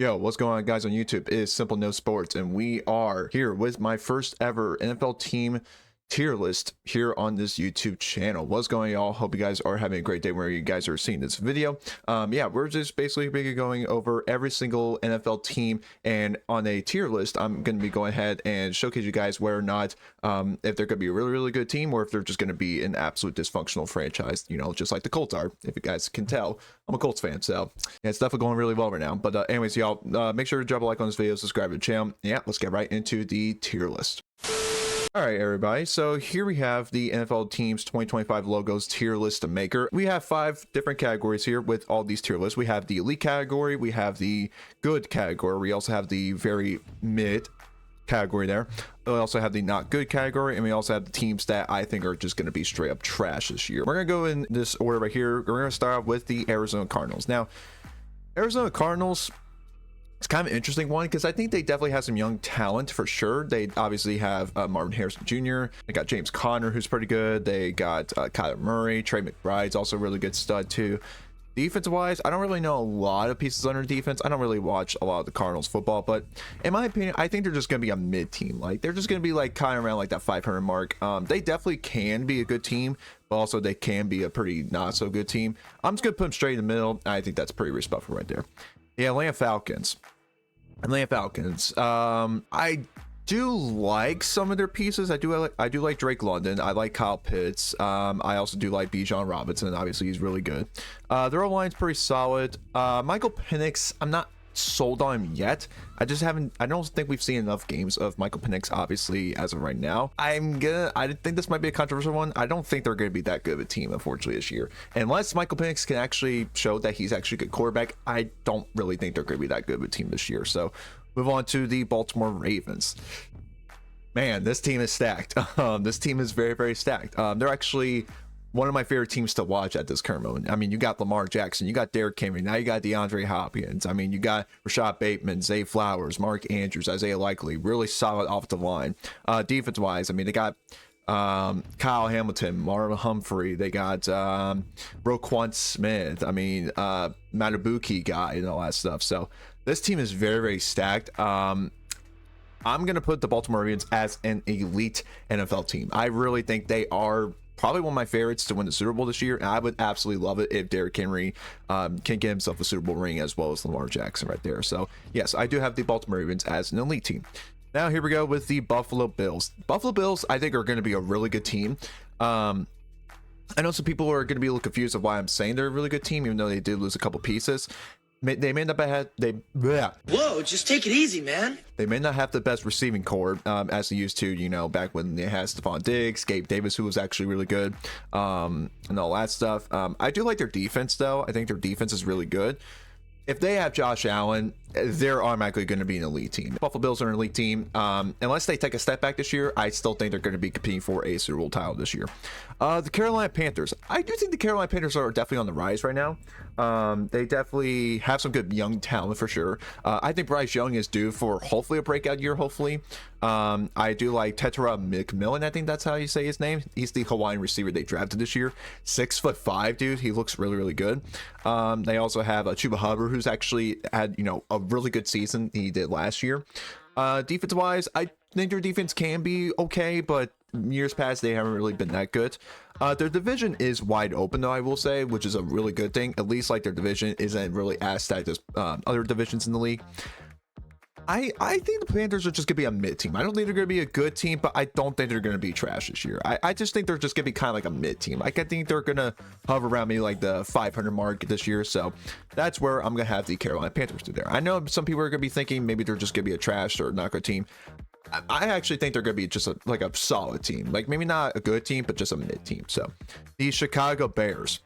Yo, what's going on, guys, on YouTube? It is Simple No Sports, and we are here with my first ever NFL team tier list here on this YouTube channel. What's going on, y'all? Hope you guys are having a great day where you guys are seeing this video. Yeah, we're just basically going over every single NFL team, and on a tier list, I'm going to be going ahead and showcase you guys whether or not if they're going to be a really good team, or if they're just going to be an absolute dysfunctional franchise, you know, just like the Colts are. If you guys can tell, I'm a Colts fan, so yeah, it's definitely going really well right now. But anyways, y'all, make sure to drop a like on this video, subscribe to the channel. Yeah, let's get right into the tier list. All right, everybody, so here we have the NFL teams 2025 logos tier list maker. We have 5 different categories here with all these tier lists. We have the elite category, we have the good category, we also have the very mid category there. We also have the not good category, and we also have the teams that I think are just going to be straight up trash this year. We're going to go in this order right here. We're going to start off with the Arizona Cardinals. Now, Arizona Cardinals, it's kind of an interesting one because I think they definitely have some young talent for sure. They obviously have Marvin Harrison Jr. They got James Conner, who's pretty good. They got Kyler Murray. Trey McBride's also a really good stud too. Defense wise, I don't really know a lot of pieces under defense. I don't really watch a lot of the Cardinals football, but in my opinion, I think they're just going to be a mid team. Like, they're just going to be like kind of around like that 500 mark. They definitely can be a good team, but also they can be a pretty not so good team. I'm just going to put them straight in the middle. I think that's pretty respectful right there. The Atlanta Falcons. I do like some of their pieces. I do like Drake London. I like Kyle Pitts. I also do like Bijan Robinson. Obviously, he's really good. Their O-line's pretty solid. Michael Penix, I'm not sold on him yet. I don't think we've seen enough games of Michael Penix, obviously, as of right now. I think this might be a controversial one. I don't think they're going to be that good of a team, unfortunately, this year. Unless Michael Penix can actually show that he's actually a good quarterback, I don't really think they're going to be that good of a team this year. So move on to the Baltimore Ravens. Man, this team is stacked. This team is very stacked. They're actually one of my favorite teams to watch at this current moment. I mean, you got Lamar Jackson, you got Derrick Henry, now you got DeAndre Hopkins. I mean, you got Rashad Bateman, Zay Flowers, Mark Andrews, Isaiah Likely, really solid off the line. Defense wise, I mean, they got Kyle Hamilton, Marlon Humphrey, they got Roquan Smith, I mean, Matabuki guy and all that stuff. So this team is very stacked. I'm gonna put the Baltimore Ravens as an elite NFL team. I really think they are probably one of my favorites to win the Super Bowl this year. And I would absolutely love it if Derrick Henry can get himself a Super Bowl ring, as well as Lamar Jackson right there. So yes, I do have the Baltimore Ravens as an elite team. Now here we go with the Buffalo Bills. Buffalo Bills, I think, are going to be a really good team. I know some people are going to be a little confused of why I'm saying they're a really good team, even though they did lose a couple pieces. They may not have Whoa, just take it easy, man. They may not have the best receiving core as they used to, you know, back when they had Stephon Diggs, Gabe Davis, who was actually really good, and all that stuff. I do like their defense, though. I think their defense is really good. If they have Josh Allen, they're automatically going to be an elite team. Buffalo Bills are an elite team. Unless they take a step back this year, I still think they're going to be competing for a Super Bowl title this year. The Carolina Panthers. I do think the Carolina Panthers are definitely on the rise right now. They definitely have some good young talent for sure. I think Bryce Young is due for hopefully a breakout year, hopefully. I do like Tetra McMillan. I think that's how you say his name. He's the Hawaiian receiver they drafted this year. 6'5", dude. He looks really good. They also have Chuba Hubbard, who's actually had, you know, a really good season he did last year. Defense wise, I think their defense can be okay, but years past they haven't really been that good. Their division is wide open, though, I will say, which is a really good thing. At least like their division isn't really as stacked as other divisions in the league. I think the Panthers are just gonna be a mid team. I don't think they're gonna be a good team, but I don't think they're gonna be trash this year. I just think they're just gonna be kind of like a mid team. Like, I think they're gonna hover around maybe like the 500 mark this year. So that's where I'm gonna have the Carolina Panthers do there. I know some people are gonna be thinking maybe they're just gonna be a trash or not good team. I actually think they're gonna be just like a solid team. Like, maybe not a good team, but just a mid team. So the Chicago Bears.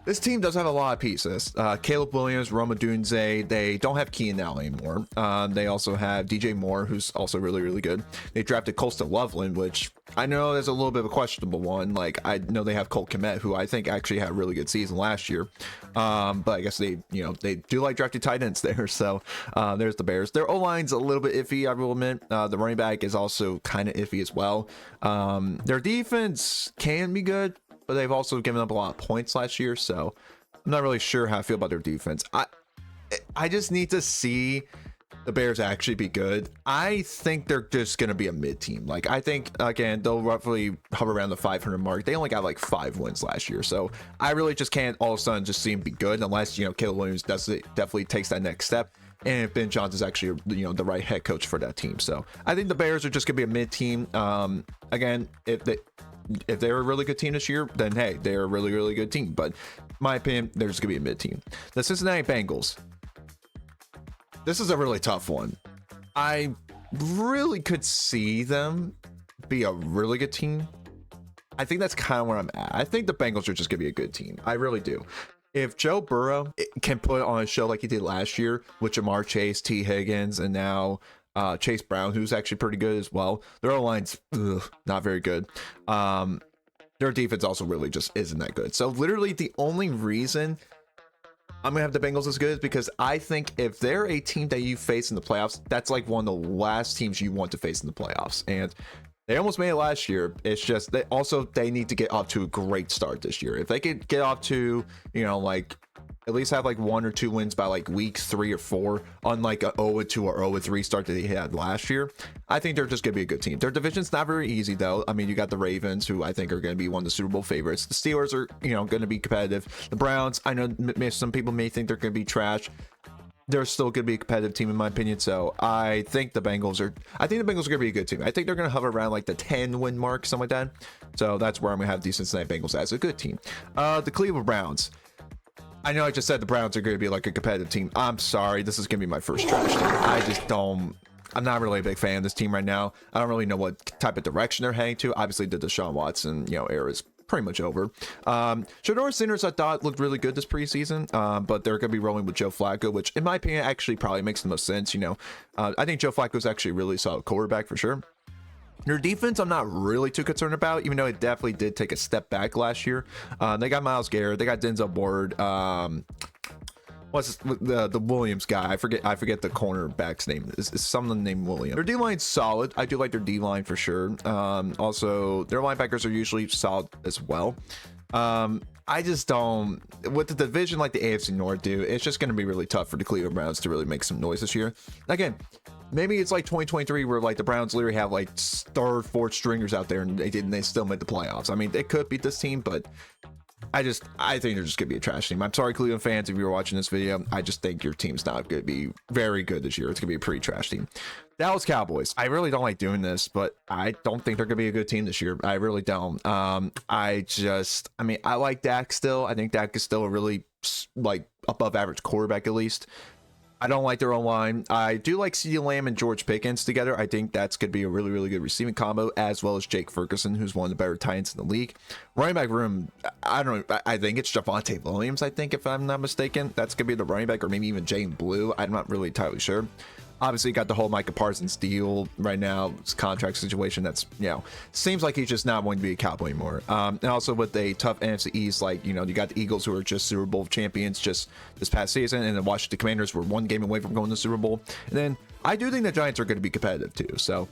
This team does have a lot of pieces. Caleb Williams, Roma Dunze. They don't have Keenan Allen anymore. They also have DJ Moore, who's also really good. They drafted Colston Loveland, which I know is a little bit of a questionable one. Like, I know they have Colt Kmet, who I think actually had a really good season last year. But I guess they do like drafting tight ends there. So there's the Bears. Their O-line's a little bit iffy, I will admit. The running back is also kind of iffy as well. Their defense can be good, but they've also given up a lot of points last year, so I'm not really sure how I feel about their defense. I just need to see the Bears actually be good. I think they're just going to be a mid team. Like, I think, again, they'll roughly hover around the 500 mark. They only got like 5 wins last year. So I really just can't all of a sudden just see them be good unless, you know, Caleb Williams definitely takes that next step. And if Ben Johnson's actually, you know, the right head coach for that team. So I think the Bears are just going to be a mid team. Again, if they're a really good team this year, then hey, they're a really, really good team. But in my opinion, they're just going to be a mid team. The Cincinnati Bengals. This is a really tough one. I really could see them be a really good team. I think that's kind of where I'm at. I think the Bengals are just going to be a good team. I really do. If Joe Burrow can put on a show like he did last year with Jamar Chase, T. Higgins, and now Chase Brown, who's actually pretty good as well. Their O-line's not very good. Their defense also really just isn't that good. So literally the only reason I'm going to have the Bengals as good is because I think if they're a team that you face in the playoffs, that's like one of the last teams you want to face in the playoffs. And they almost made it last year. It's just they need to get off to a great start this year. If they could get off to, you know, like at least have like 1 or 2 wins by like weeks 3 or 4, unlike a 0-2 or 0-3 start that they had last year, I think they're just going to be a good team. Their division's not very easy though. I mean, you got the Ravens, who I think are going to be one of the Super Bowl favorites. The Steelers are, you know, going to be competitive. The Browns, I know some people may think they're going to be trash. They're still going to be a competitive team in my opinion. So I think the Bengals are going to be a good team. I think they're going to hover around like the 10 win mark, something like that. So that's where I'm going to have the Cincinnati Bengals as a good team. The Cleveland Browns. I know I just said the Browns are going to be like a competitive team. I'm sorry. This is going to be my first trash team. I'm not really a big fan of this team right now. I don't really know what type of direction they're heading to. Obviously, the Deshaun Watson, you know, era is pretty much over. Shedeur Sanders, I thought looked really good this preseason, but they're going to be rolling with Joe Flacco, which in my opinion actually probably makes the most sense. You know, I think Joe Flacco is actually a really solid quarterback for sure. Their defense, I'm not really too concerned about, even though it definitely did take a step back last year. They got Myles Garrett, they got Denzel Ward. What's the Williams guy? I forget the cornerback's name. It's someone named Williams. Their D-line's solid. I do like their D-line for sure. Also, their linebackers are usually solid as well. I just don't, with the division like the AFC North do, it's just going to be really tough for the Cleveland Browns to really make some noise this year. Again, maybe it's like 2023 where like the Browns literally have like 3rd, 4th stringers out there and they still made the playoffs. I mean, they could beat this team, but I think they're just gonna be a trash team. I'm sorry, Cleveland fans, if you're watching this video. I just think your team's not gonna be very good this year. It's gonna be a pretty trash team. Dallas Cowboys. I really don't like doing this, but I don't think they're gonna be a good team this year. I really don't. I like Dak still. I think Dak is still a really like above average quarterback at least. I don't like their own line. I do like CeeDee Lamb and George Pickens together. I think that's going to be a really, really good receiving combo, as well as Jake Ferguson, who's one of the better tight ends in the league. Running back room, I don't know. I think it's Javonte Williams, I think, if I'm not mistaken. That's going to be the running back, or maybe even Jane Blue. I'm not really entirely sure. Obviously, you got the whole Micah Parsons deal right now. It's contract situation that's, you know, seems like he's just not going to be a Cowboy anymore. And also with a tough NFC East, like, you know, you got the Eagles who are just Super Bowl champions just this past season, and the Washington Commanders were 1 game away from going to the Super Bowl. And then I do think the Giants are going to be competitive too. So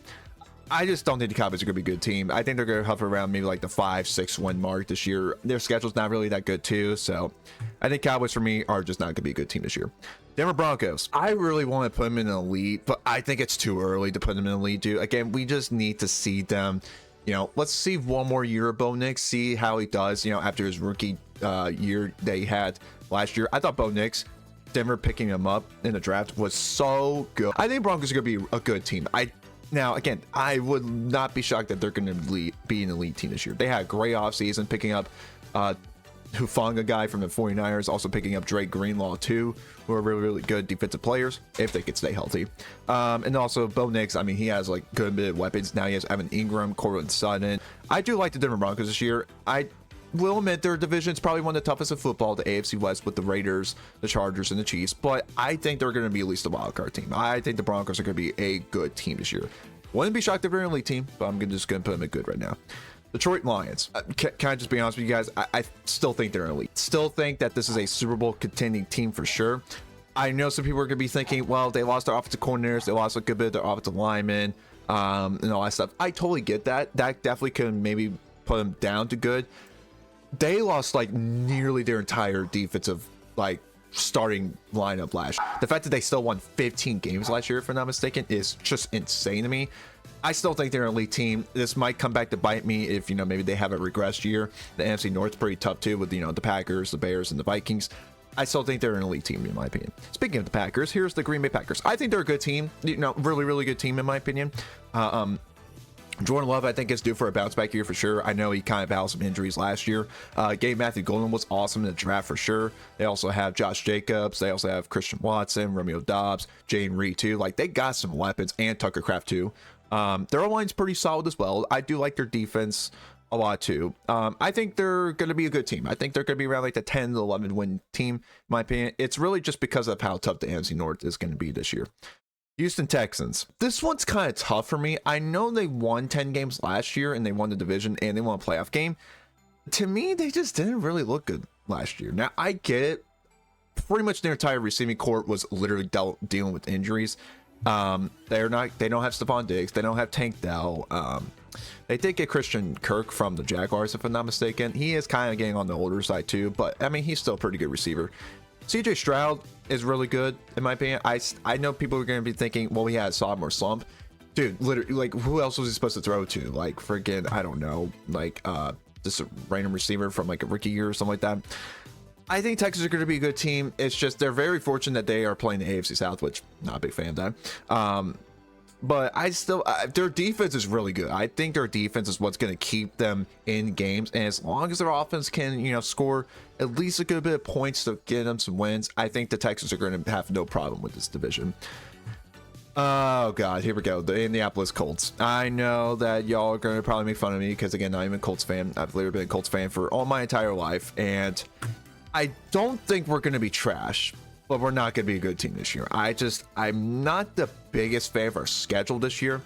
I just don't think the Cowboys are going to be a good team. I think they're going to hover around maybe like the 5-6 win mark this year. Their schedule's not really that good too. So I think Cowboys for me are just not going to be a good team this year. Denver Broncos. I really want to put them in an elite, but I think it's too early to put them in an elite, dude. Again, we just need to see them. You know, let's see one more year of Bo Nix, see how he does, you know, after his rookie year they had last year. I thought Bo Nix, Denver picking him up in the draft was so good. I think Broncos are going to be a good team. Now, again, I would not be shocked that they're going to be an elite team this year. They had a great offseason picking up Hufanga guy from the 49ers, also picking up Drake Greenlaw too, who are really, really good defensive players if they could stay healthy. And also Bo Nix, I mean, he has like good bit of weapons. Now he has Evan Ingram, Courtland Sutton. I do like the Denver Broncos this year. I will admit their division is probably one of the toughest in football, the AFC West, with the Raiders, the Chargers, and the Chiefs, but I think they're going to be at least a wild card team. I think the Broncos are going to be a good team this year. Wouldn't be shocked if they're an elite team, but I'm just going to put them at good right now. Detroit Lions. Can I just be honest with you guys? I still think they're an elite. Still think that this is a Super Bowl contending team for sure. I know some people are going to be thinking, well, they lost their offensive coordinators, they lost a good bit of their offensive linemen, and all that stuff. I totally get that. That definitely could maybe put them down to good. They lost like nearly their entire defensive like starting lineup last year. The fact that they still won 15 games last year, if I'm not mistaken, is just insane to me. I still think they're an elite team. This might come back to bite me if, you know, maybe they have a regressed year. The NFC North's pretty tough too with, you know, the Packers, the Bears, and the Vikings. I still think they're an elite team, in my opinion. Speaking of the Packers, here's the Green Bay Packers. I think they're a good team. You know, really, really good team, in my opinion. Jordan Love, I think, is due for a bounce back year for sure. I know he kind of battled some injuries last year. Gabe Matthew Golden was awesome in the draft for sure. They also have Josh Jacobs. They also have Christian Watson, Romeo Doubs, Jaden Reed too. Like, they got some weapons, and Tucker Kraft too. Their O-line's pretty solid as well. I do like their defense a lot too. I think they're going to be a good team. I think they're going to be around like the 10 to 11 win team, in my opinion. It's really just because of how tough the NFC North is going to be this year. Houston Texans. This one's kind of tough for me. I know they won 10 games last year and they won the division and they won a playoff game. To me, they just didn't really look good last year. Now, I get it. Pretty much their entire receiving corps was literally dealing with injuries. They don't have Stephon Diggs. They don't have Tank Dell. They did get Christian Kirk from the Jaguars, if I'm not mistaken. He is kind of getting on the older side too, but I mean, he's still a pretty good receiver. CJ Stroud is really good, in my opinion. I know people are going to be thinking, well, he had a sophomore slump. Dude, literally, like, who else was he supposed to throw to? Like, friggin', I don't know, like, just a random receiver from like a rookie year or something like that. I think Texas are going to be a good team. It's just they're very fortunate that they are playing the AFC South, which not a big fan of that. But I still, their defense is really good. I think their defense is what's going to keep them in games. And as long as their offense can, you know, score at least a good bit of points to get them some wins, I think the Texans are going to have no problem with this division. Oh God, here we go. The Indianapolis Colts. I know that y'all are going to probably make fun of me because, again, I'm a Colts fan. I've literally been a Colts fan for all my entire life. And I don't think we're going to be trash, but we're not going to be a good team this year. I'm not the biggest fan of our schedule this year.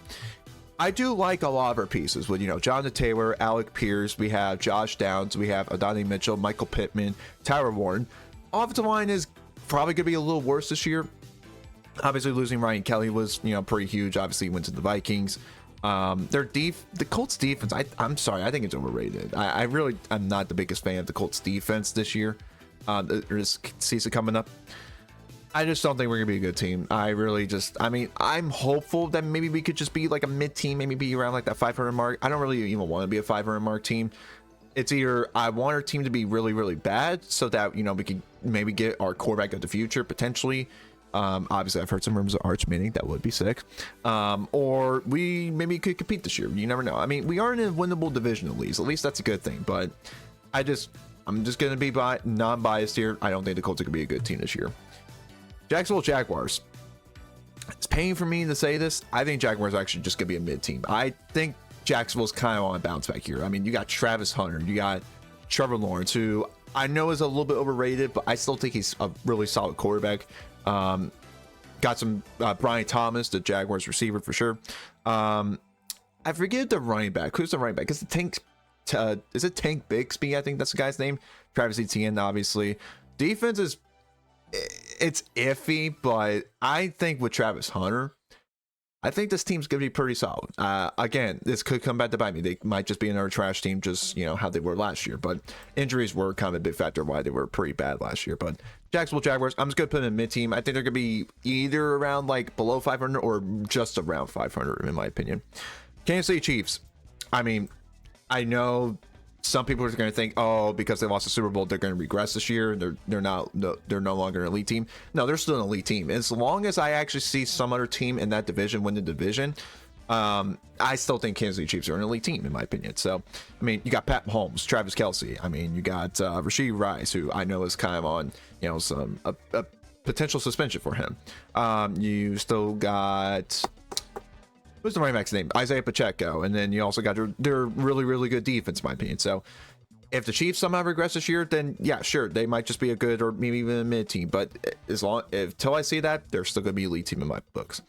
I do like a lot of our pieces with, you know, Jonathan Taylor, Alec Pierce. We have Josh Downs. We have Adonai Mitchell, Michael Pittman, Tyler Warren. Offensive line is probably going to be a little worse this year. Obviously, losing Ryan Kelly was, you know, pretty huge. Obviously, he went to the Vikings. The Colts defense, I'm sorry, I think it's overrated. I'm not the biggest fan of the Colts defense this year. This season coming up. I just don't think we're gonna be a good team. I'm hopeful that maybe we could just be like a mid team, maybe be around like that 500 mark. I don't really even want to be a 500 mark team. It's either I want our team to be really, really bad so that, you know, we can maybe get our quarterback of the future potentially. Obviously, I've heard some rumors of Arch Manning. That would be sick. Or we maybe could compete this year. You never know. I mean, we are in a winnable division at least. At least that's a good thing. But I'm just going to be non-biased here. I don't think the Colts are going to be a good team this year. Jacksonville Jaguars. It's pain for me to say this. I think Jaguars are actually just going to be a mid-team. I think Jacksonville's kind of on a bounce back here. I mean, you got Travis Hunter. You got Trevor Lawrence, who I know is a little bit overrated, but I still think he's a really solid quarterback. Got some Brian Thomas, the Jaguars receiver for sure. I forget the running back. Who's the running back? Is it Tank Bigsby? I think that's the guy's name. Travis Etienne, obviously. Defense is it's iffy, but I think with Travis Hunter, I think this team's gonna be pretty solid. Again, this could come back to bite me. They might just be another trash team, just, you know, how they were last year. But injuries were kind of a big factor why they were pretty bad last year. But Jacksonville Jaguars, I'm just gonna put in a mid-team. I think they're gonna be either around like below 500 or just around 500 in my opinion. Kansas City Chiefs. I mean, I know some people are going to think, oh, because they lost the Super Bowl, they're going to regress this year. They're no longer an elite team. No, they're still an elite team. As long as I actually see some other team in that division win the division, I still think Kansas City Chiefs are an elite team, in my opinion. So, I mean, you got Pat Mahomes, Travis Kelce. I mean, you got Rashee Rice, who I know is kind of on, you know, a potential suspension for him. You still got... Who's the running back's name? Isaiah Pacheco. And then you also got their really, really good defense, in my opinion. So if the Chiefs somehow regress this year, then yeah, sure, they might just be a good or maybe even a mid team. But until I see that, they're still going to be an elite team in my books.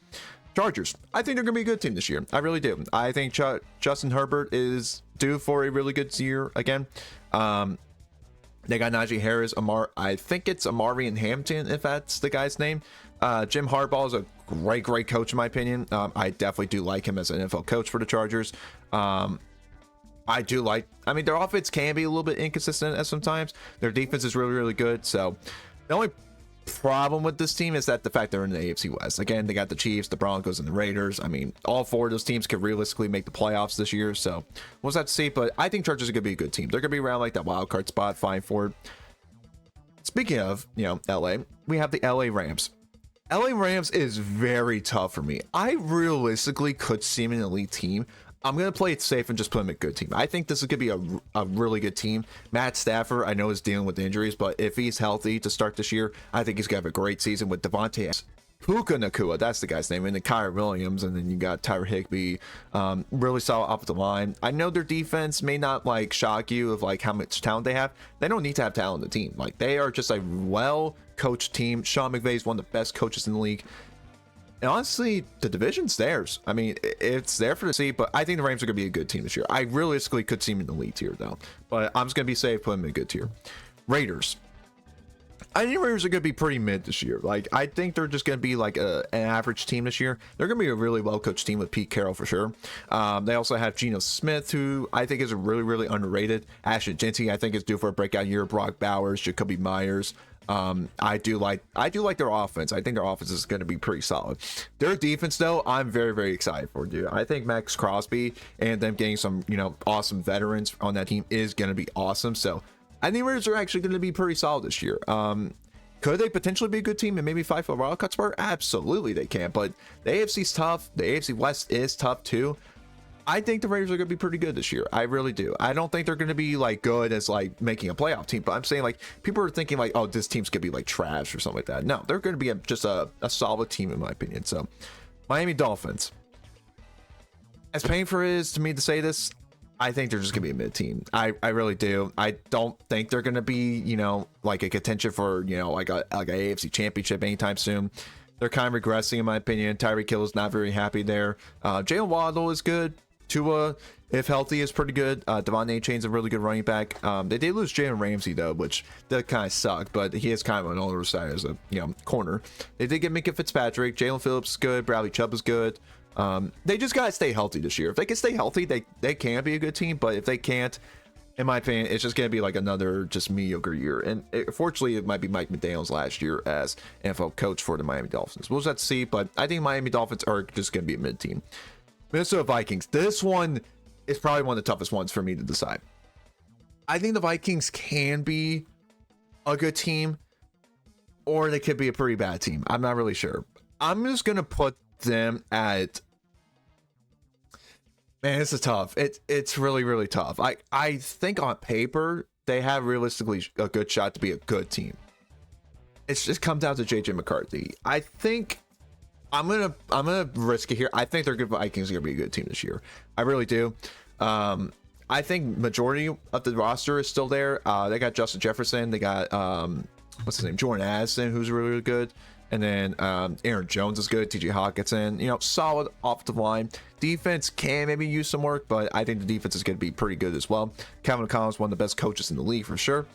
Chargers. I think they're going to be a good team this year. I really do. I think Justin Herbert is due for a really good year again. They got Najee Harris, I think it's Amarian Hampton, if that's the guy's name. Jim Harbaugh is a great coach in my opinion. I definitely do like him as an NFL coach for the Chargers. I mean, their offense can be a little bit inconsistent at sometimes. Their defense is really, really good. So the only problem with this team is that the fact they're in the AFC West. Again, they got the Chiefs, the Broncos, and the Raiders. I mean, all 4 of those teams could realistically make the playoffs this year, so we'll have to see. But I think Chargers are going to be a good team. They're going to be around like that wild card spot, fine for it. Speaking of, LA, we have the LA Rams. LA Rams is very tough for me. I realistically could see them an elite team. I'm going to play it safe and just put them a good team. I think this is going to be a really good team. Matt Stafford, I know, is dealing with injuries, but if he's healthy to start this year, I think he's going to have a great season with Devontae Puka Nacua, that's the guy's name, and then Kyrie Williams, and then you got Tyler Higbee. Really solid off the line. I know their defense may not like shock you of like how much talent they have. They don't need to have talent on the team. Like, they are just a well-coached team. Sean McVay is one of the best coaches in the league. And honestly, the division's theirs. I mean, it's there for the see, but I think the Rams are going to be a good team this year. I realistically could see them in the elite tier, though. But I'm just going to be safe, put them in a good tier. Raiders. I think Raiders are going to be pretty mid this year. Like, I think they're just going to be like an average team this year. They're going to be a really well-coached team with Pete Carroll for sure. They also have Geno Smith, who I think is really, really underrated. Ashton Jeanty, I think, is due for a breakout year. Brock Bowers, Jacoby Myers. I do like their offense. I think their offense is going to be pretty solid. Their defense, though, I'm very, very excited for, dude. I think Max Crosby and them getting some, awesome veterans on that team is going to be awesome. So I think Raiders are actually going to be pretty solid this year. Could they potentially be a good team and maybe fight for a wild card spot? Absolutely, they can. But the AFC's tough. The AFC West is tough too. I think the Raiders are going to be pretty good this year. I really do. I don't think they're going to be like good as like making a playoff team, but I'm saying like people are thinking like, oh, this team's going to be like trash or something like that. No, they're going to be just a solid team in my opinion. So Miami Dolphins, as painful it is to me to say this, I think they're just going to be a mid team. I really do. I don't think they're going to be, like a contention for, like a AFC championship anytime soon. They're kind of regressing in my opinion. Tyreek Hill is not very happy there. Jalen Waddle is good. Tua, if healthy, is pretty good. Devon A. Chain's a really good running back. They did lose Jalen Ramsey though, which that kind of sucked, but he is kind of an older side as a corner. They did get Minka Fitzpatrick. Jalen Phillips is good. Bradley Chubb is good. They just gotta stay healthy this year. If they can stay healthy, they can be a good team. But if they can't, in my opinion, it's just gonna be like another just mediocre year. And fortunately, it might be Mike McDaniel's last year as NFL coach for the Miami Dolphins. We'll just have to see. But I think Miami Dolphins are just gonna be a mid team. Minnesota Vikings. This one is probably one of the toughest ones for me to decide. I think the Vikings can be a good team, or they could be a pretty bad team. I'm not really sure. I'm just gonna put them at, man, this is tough. It's really, really tough. I think on paper they have realistically a good shot to be a good team. It's just comes down to JJ McCarthy. I think I'm gonna risk it here. I think the Vikings are gonna be a good team this year. I really do. I think majority of the roster is still there. They got Justin Jefferson. They got what's his name, Jordan Addison, who's really, really good. And then Aaron Jones is good. TJ Hawkinson, solid off the line. Defense can maybe use some work, but I think the defense is going to be pretty good as well. Kevin O'Connell is one of the best coaches in the league for sure.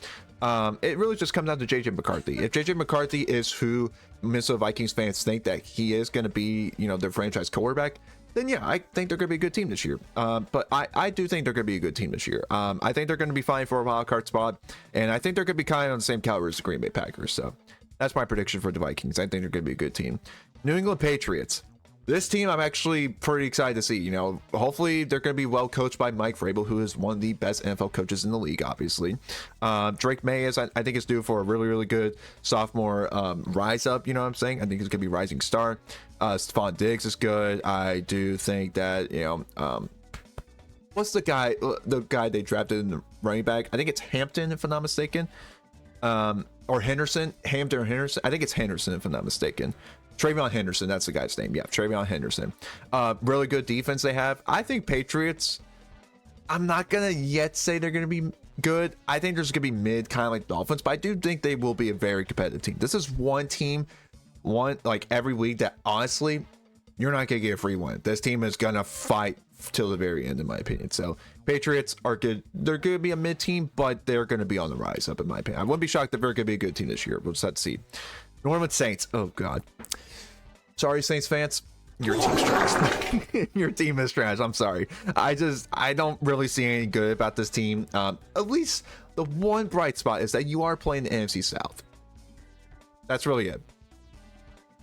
It really just comes down to JJ McCarthy. If JJ McCarthy is who Minnesota Vikings fans think that he is going to be, their franchise quarterback, then yeah, I think they're going to be a good team this year. But I do think they're going to be a good team this year. I think they're going to be fighting for a wild card spot, and I think they're going to be kind of on the same caliber as the Green Bay Packers. So that's my prediction for the Vikings. I think they're going to be a good team. New England Patriots. This team I'm actually pretty excited to see. Hopefully they're going to be well coached by Mike Vrabel, who is one of the best NFL coaches in the league, obviously. Drake May is, I think, is due for a really, really good sophomore rise up. You know what I'm saying? I think he's going to be a rising star. Stephon Diggs is good. I do think that, what's the guy they drafted in the running back? I think it's Hampton, if I'm not mistaken. Or Henderson. Hampton or Henderson. I think it's Henderson, if I'm not mistaken. Travion Henderson, that's the guy's name. Yeah, Travion Henderson. Really good defense they have. I think Patriots, I'm not going to yet say they're going to be good. I think there's going to be mid, kind of like Dolphins, but I do think they will be a very competitive team. This is one team, like every week that honestly, you're not going to get a free win. This team is going to fight till the very end, in my opinion. So Patriots are good. They're going to be a mid team, but they're going to be on the rise up, in my opinion. I wouldn't be shocked if they're going to be a good team this year. We'll just have to see. New Orleans Saints. Oh God. Sorry, Saints fans. Your team's trash. Your team is trash. I'm sorry. I don't really see anything good about this team. At least the one bright spot is that you are playing the NFC South. That's really it.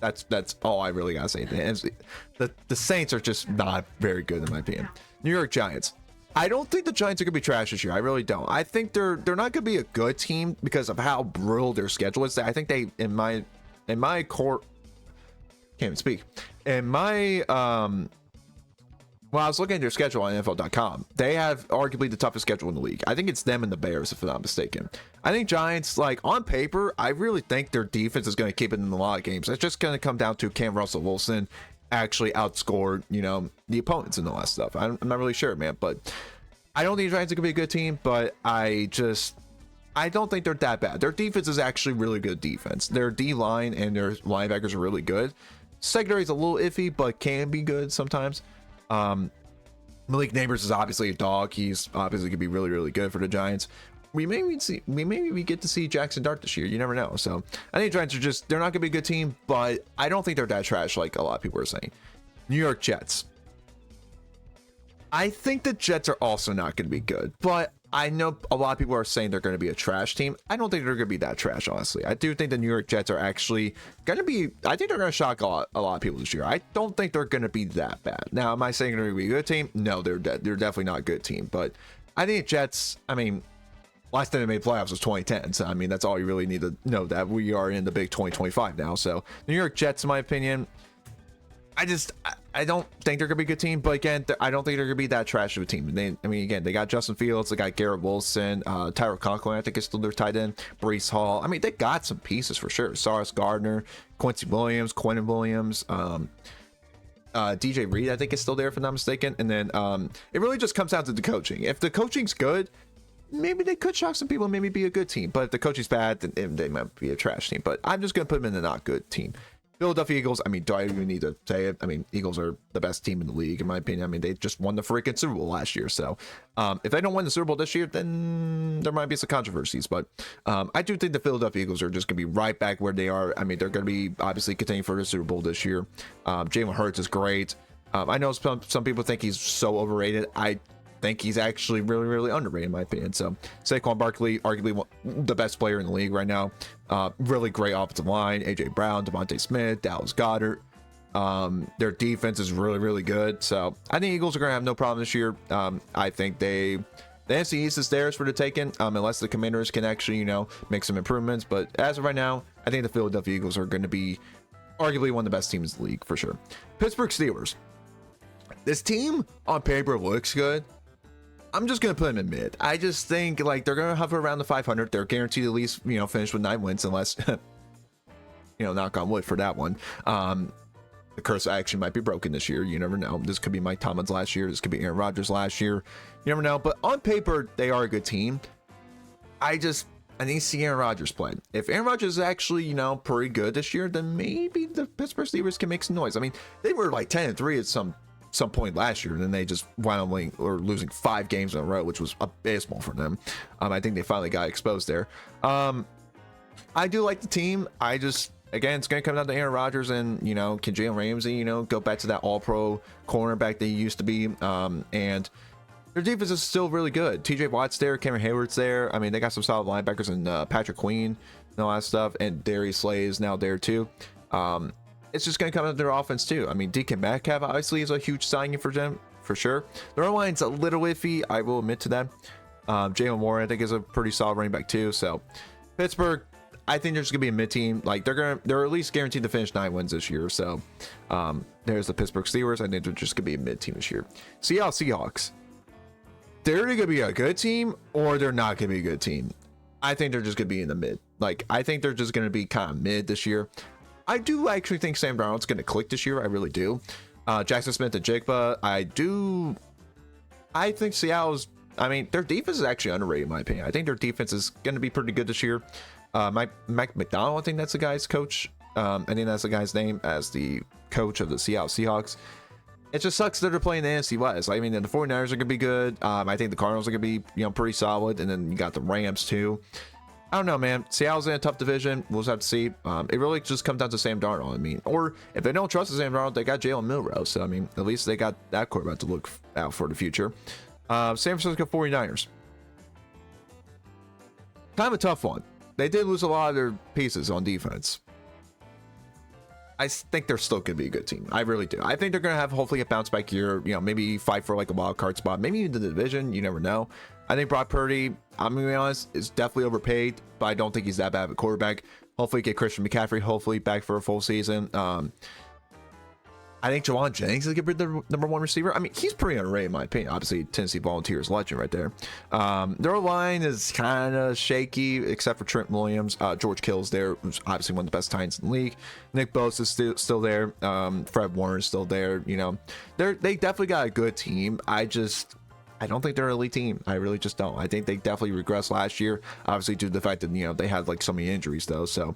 That's all I really gotta say. The Saints are just not very good in my opinion. New York Giants. I don't think the Giants are gonna be trash this year. I really don't. I think they're not gonna be a good team because of how brutal their schedule is. I think they in my core can't even speak. In my well, I was looking at their schedule on NFL.com. They have arguably the toughest schedule in the league. I think it's them and the Bears, if I'm not mistaken. I think Giants, like on paper, I really think their defense is going to keep it in a lot of games. It's just going to come down to can Russell Wilson actually outscore, the opponents and all that stuff. I'm not really sure, man. But I don't think the Giants are going to be a good team. But I don't think they're that bad. Their defense is actually really good defense. Their D line and their linebackers are really good. Secondary is a little iffy, but can be good sometimes. Malik Neighbors is obviously a dog. He's obviously gonna be really, really good for the Giants. We get to see Jackson Dart this year. You never know. So I think the Giants they're not gonna be a good team, but I don't think they're that trash like a lot of people are saying. New York Jets. I think the Jets are also not gonna be good, but I know a lot of people are saying they're going to be a trash team. I don't think they're going to be that trash, honestly. I do think the New York Jets are actually going to be, I think they're going to shock a lot of people this year. I don't think they're going to be that bad. Now, am I saying they're going to be a good team? No, they're definitely not a good team. But I think the Jets, last time they made playoffs was 2010. So, that's all you really need to know, that we are in the big 2025 now. So, New York Jets, in my opinion, I don't think they're gonna be a good team, but again, I don't think they're gonna be that trash of a team. They got Justin Fields, they got Garrett Wilson, Tyler Conklin, I think is still their tight end, Breece Hall. They got some pieces for sure. Sauce Gardner, Quincy Williams, Quentin Williams, DJ Reed, I think is still there if I'm not mistaken. And then it really just comes down to the coaching. If the coaching's good, maybe they could shock some people and maybe be a good team. But if the coaching's bad, then they might be a trash team. But I'm just gonna put them in a not good team. Philadelphia Eagles, do I even need to say it? Eagles are the best team in the league, in my opinion. They just won the freaking Super Bowl last year. So if they don't win the Super Bowl this year, then there might be some controversies. But I do think the Philadelphia Eagles are just going to be right back where they are. They're going to be obviously contending for the Super Bowl this year. Jalen Hurts is great. I know some people think he's so overrated. I think he's actually really, really underrated, in my opinion. So Saquon Barkley, arguably the best player in the league right now. Really great offensive line. AJ Brown, Devontae Smith, Dallas Goedert. Their defense is really, really good. So I think Eagles are going to have no problem this year. I think the NFC East is theirs for the taking, unless the Commanders can actually, make some improvements. But as of right now, I think the Philadelphia Eagles are going to be arguably one of the best teams in the league for sure. Pittsburgh Steelers. This team on paper looks good. I'm just going to put them in mid. I just think they're going to hover around the 500. They're guaranteed at least, finish with 9 wins unless, knock on wood for that one. The curse actually might be broken this year. You never know. This could be Mike Tomlin's last year. This could be Aaron Rodgers last year. You never know. But on paper, they are a good team. I need to see Aaron Rodgers play. If Aaron Rodgers is actually, pretty good this year, then maybe the Pittsburgh Steelers can make some noise. They were 10-3 at some point last year, and then they just wound up losing 5 games in a row, which was abysmal for them. I think they finally got exposed there. I do like the team. Again, it's going to come down to Aaron Rodgers and, can Jalen Ramsey, go back to that all-pro cornerback they used to be. And their defense is still really good. TJ Watt's there, Cameron Hayward's there. They got some solid linebackers and Patrick Queen and all that stuff. And Darius Slay is now there too. It's just going to come out of their offense too. DK Metcalf obviously is a huge signing for them, for sure. Their line's a little iffy, I will admit to that. Jalen Warren, I think, is a pretty solid running back too. So Pittsburgh, I think they're just gonna be a mid team. They're at least guaranteed to finish 9 wins this year. So there's the Pittsburgh Steelers. I think they're just gonna be a mid team this year. Seattle Seahawks. They're gonna be a good team, or they're not gonna be a good team. I think they're just gonna be in the mid. I think they're just gonna be kind of mid this year. I do actually think Sam Darnold's going to click this year. I really do. Jackson Smith and Jigba. I think Seattle's, their defense is actually underrated in my opinion. I think their defense is going to be pretty good this year. Mike McDonald, I think that's the guy's coach. I think that's the guy's name as the coach of the Seattle Seahawks. It just sucks that they're playing the NFC West. The 49ers are going to be good. I think the Cardinals are going to be, pretty solid. And then you got the Rams too. I don't know, man. Seattle's in a tough division. We'll just have to see. It really just comes down to Sam Darnold. Or if they don't trust Sam Darnold, they got Jalen Milroe. So, at least they got that quarterback to look out for the future. San Francisco 49ers. Kind of a tough one. They did lose a lot of their pieces on defense. I think they're still going to be a good team. I really do. I think they're going to have hopefully a bounce back year, you know, maybe fight for like a wild card spot, maybe even the division. You never know. I think Brock Purdy, I'm going to be honest, is definitely overpaid, but I don't think he's that bad of a quarterback. Hopefully get Christian McCaffrey, hopefully back for a full season. I think Jawan Jennings is going to be the number one receiver. I mean, he's pretty underrated in my opinion. Obviously, Tennessee Volunteers legend right there. Their line is kind of shaky, except for Trent Williams. George Kittle's there, who's obviously one of the best tight ends in the league. Nick Bosa is still there. Fred Warner is still there. You know, they definitely got a good team. I don't think they're an elite team. I really just don't. I think they definitely regressed last year, obviously due to the fact that, you know, they had like so many injuries though. So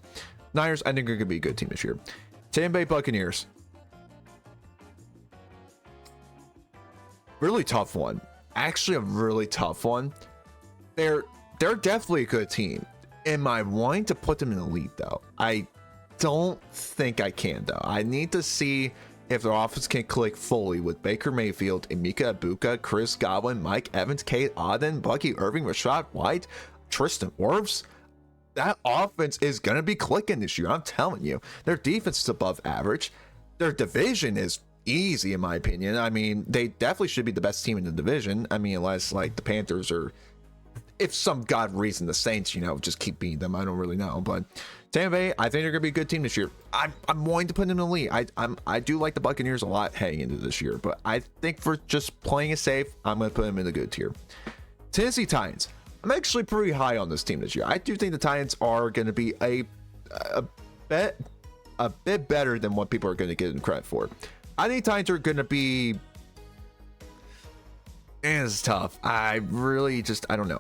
Niners, I think are going to be a good team this year. Tampa Bay Buccaneers. Really tough one. Actually, a really tough one. They're definitely a good team. Am I wanting to put them in the lead though? I don't think I can though. I need to see if their offense can click fully with Baker Mayfield, Emeka Egbuka, Chris Godwin, Mike Evans, Kate Auden, Bucky Irving, Rashad White, Tristan Wirfs. That offense is gonna be clicking this year. I'm telling you. Their defense is above average. Their division is easy in my opinion. I mean, they definitely should be the best team in the division. I mean, unless like the Panthers or if some god reason the Saints, you know, just keep beating them. I don't really know, but Tampa Bay, I think they're gonna be a good team this year. I'm wanting to put them in the lead. I do like the Buccaneers a lot heading into this year, but I think for just playing it safe, I'm gonna put them in the good tier. Tennessee Titans. I'm actually pretty high on this team this year. I do think the Titans are gonna be a bit better than what people are gonna give them credit for. I think Titans are going to be, man, it's tough. I really just, I don't know.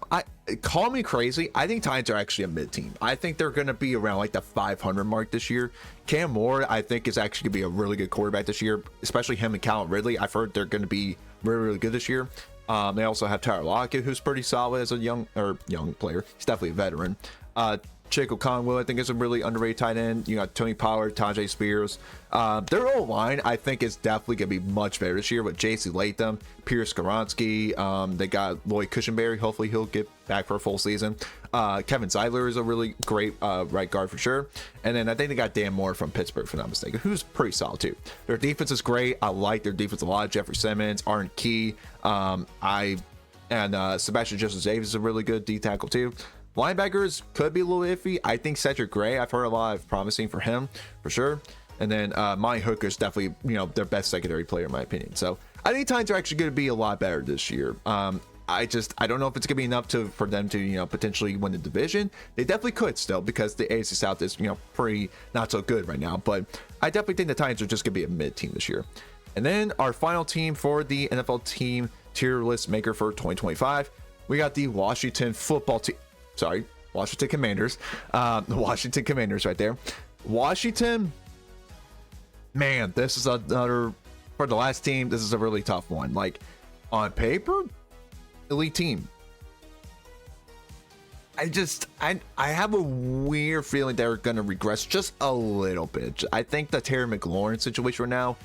Call me crazy. I think Titans are actually a mid team. I think they're going to be around like the 500 mark this year. Cam Moore, I think, is actually going to be a really good quarterback this year, especially him and Calvin Ridley. I've heard they're going to be really, really good this year. They also have Tyler Lockett, who's pretty solid as a young player. He's definitely a veteran. Chico Conwell, I think, is a really underrated tight end. You got Tony Pollard, Tajay Spears. Their old line, I think, is definitely going to be much better this year with J.C. Latham, Pierce Skoronsky. They got Lloyd Cushenberry. Hopefully, he'll get back for a full season. Kevin Zeidler is a really great right guard for sure. And then I think they got Dan Moore from Pittsburgh, if I'm not mistaken, who's pretty solid too. Their defense is great. I like their defense a lot. Jeffrey Simmons, Arden Key. Sebastian Joseph-Davis is a really good D tackle too. Linebackers could be a little iffy. I think Cedric Gray, I've heard a lot of promising for him for sure. And then Monty Hooker is definitely, you know, their best secondary player in my opinion. So I think Titans are actually going to be a lot better this year. I don't know if it's going to be enough for them to, you know, potentially win the division. They definitely could still, because the AFC South is, you know, pretty not so good right now. But I definitely think the Titans are just going to be a mid team this year. And then our final team for the NFL team tier list maker for 2025, we got the Washington Commanders. The Washington Commanders right there. Washington, man, this is another, for the last team, this is a really tough one. Like, on paper, elite team. I have a weird feeling they're going to regress just a little bit. I think the Terry McLaurin situation right now,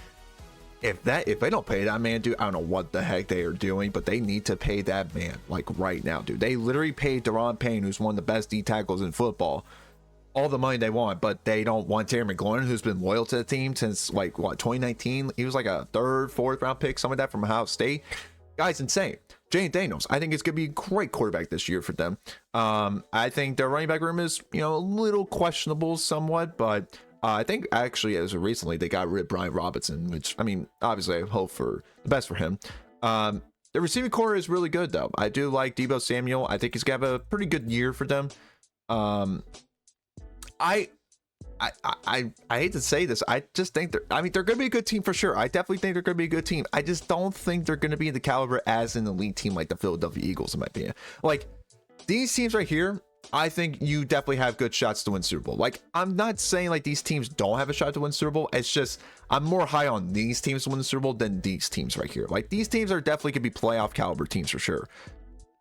if they don't pay that man, dude, I don't know what the heck they are doing, but they need to pay that man like right now, dude. They literally paid Daron Payne, who's one of the best D tackles in football, all the money they want, but they don't want Terry McLaurin, who's been loyal to the team since like 2019. He was like a third, fourth round pick, something like that from Ohio State. Guy's insane. Jane Daniels, I think it's gonna be a great quarterback this year for them. I think their running back room is, you know, a little questionable somewhat, but I think actually as of recently they got rid of Brian Robinson, which, I mean, obviously I hope for the best for him. The receiving core is really good though. I do like Deebo Samuel. I think he's gonna have a pretty good year for them. I hate to say this. I just think they're going to be a good team for sure. I definitely think they're going to be a good team. I just don't think they're going to be in the caliber as an elite team like the Philadelphia Eagles, in my opinion. Like, these teams right here, I think you definitely have good shots to win Super Bowl. Like, I'm not saying like these teams don't have a shot to win Super Bowl. It's just I'm more high on these teams to win the Super Bowl than these teams right here. Like, these teams are definitely going to be playoff caliber teams for sure.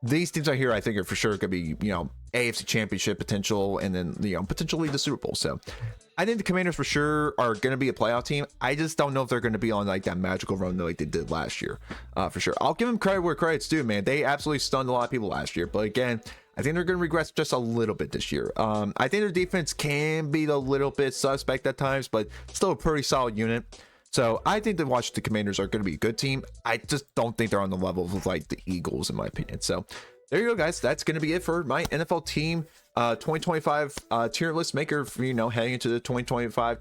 These teams right here, I think, are for sure going to be, you know, AFC Championship potential, and then, you know, potentially the Super Bowl. So I think the Commanders for sure are going to be a playoff team. I just don't know if they're going to be on like that magical run like they did last year, for sure. I'll give them credit where credit's due, man. They absolutely stunned a lot of people last year. But again, I think they're going to regress just a little bit this year. I think their defense can be a little bit suspect at times, but still a pretty solid unit. So I think the Washington Commanders are going to be a good team. I just don't think they're on the level of like the Eagles, in my opinion. So there you go, guys. That's going to be it for my NFL team 2025 tier list maker for, you know, heading into the 2025-2026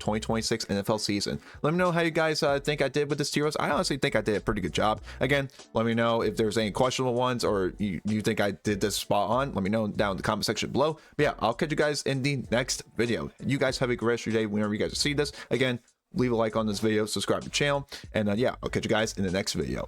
NFL season. Let me know how you guys think I did with this tier list. I honestly think I did a pretty good job. Again, let me know if there's any questionable ones or you think I did this spot on. Let me know down in the comment section below. But yeah, I'll catch you guys in the next video. You guys have a great rest of your day whenever you guys see this. Again, leave a like on this video, subscribe to the channel, and yeah, I'll catch you guys in the next video.